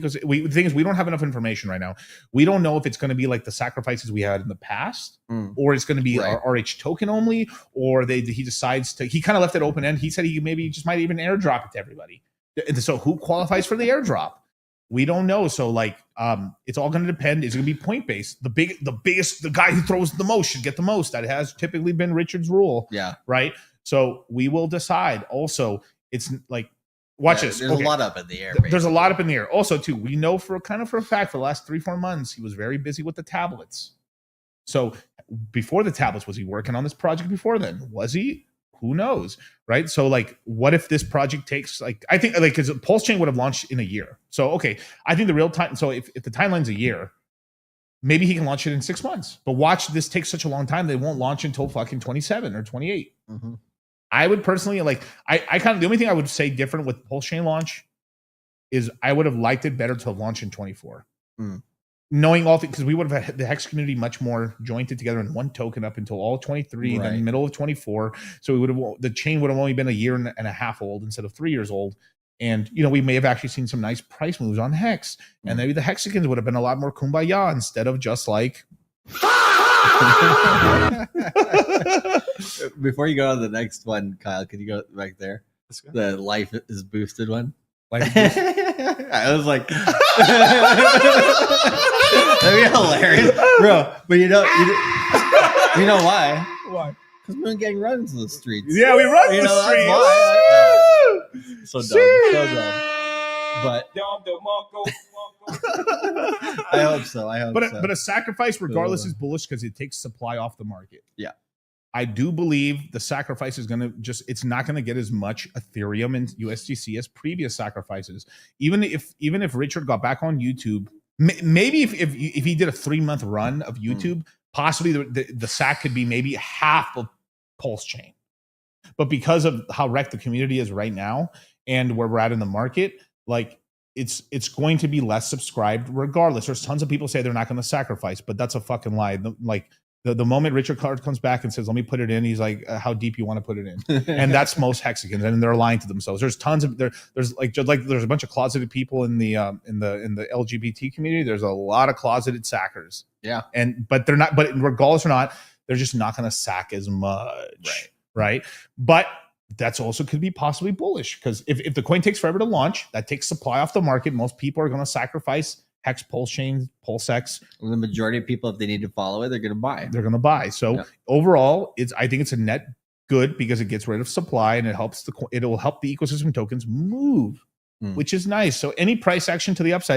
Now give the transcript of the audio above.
because the thing is, we don't have enough information right now. We don't know if it's going to be like the sacrifices we had in the past, or it's going to be our RH token only, or he decides to. He kind of left it open end. He said he maybe just might even airdrop it to everybody. So who qualifies for the airdrop? We don't know. So like, it's all going to depend. It's going to be point based. The guy who throws the most should get the most. That has typically been Richard's rule. Yeah. Right. So we will decide. Also, it's like. Watch this. There's a lot up in the air. There's a lot up in the air. Also, too, we know for a fact for the last 3-4 months, he was very busy with the tablets. So before the tablets, was he working on this project before then? Was he? Who knows? Right. So like, what if this project takes I think because Pulse Chain would have launched in a year. So, okay. I think the real time. So if the timeline's a year, maybe he can launch it in 6 months. But watch, this takes such a long time. They won't launch until fucking 27 or 28. Mm-hmm. I would personally I kind of, the only thing I would say different with Pulse Chain launch is I would have liked it better to have launched in 24. Knowing all things, because we would have had the Hex community much more jointed together in one token up until all 23 and then the middle of 24. So the chain would have only been a year and a half old instead of 3 years old. And, we may have actually seen some nice price moves on Hex. And maybe the Hexicans would have been a lot more kumbaya instead of just like... Before you go on the next one, Kyle, can you go back there? The life is boosted one. I was like, that'd be hilarious, bro. But you know why? Why? Because we're getting runs in the streets. Yeah, we run the streets. So dumb. But I hope so. But a sacrifice, regardless, is bullish because it takes supply off the market. Yeah. I do believe the sacrifice is going to it's not going to get as much Ethereum and USDC as previous sacrifices. Even if Richard got back on YouTube, maybe if he did a 3-month run of YouTube, possibly the sack could be maybe half of Pulse Chain. But because of how wrecked the community is right now and where we're at in the market, like it's going to be less subscribed regardless. There's tons of people say they're not going to sacrifice, but that's a fucking lie. The moment Richard Card comes back and says, let me put it in, he's like, how deep you want to put it in? And that's most Hexicans, and they're lying to themselves. There's tons of there's a bunch of closeted people in the LGBT community. There's a lot of closeted sackers. Yeah. But they're not, but regardless or not, they're just not going to sack as much. Right. But that's also could be possibly bullish because if the coin takes forever to launch, that takes supply off the market. Most people are going to sacrifice Hex, Pulse Chain, PulseX. The majority of people, if they need to follow it, they're going to buy. So overall, I think it's a net good because it gets rid of supply and it will help the ecosystem tokens move, which is nice. So any price action to the upside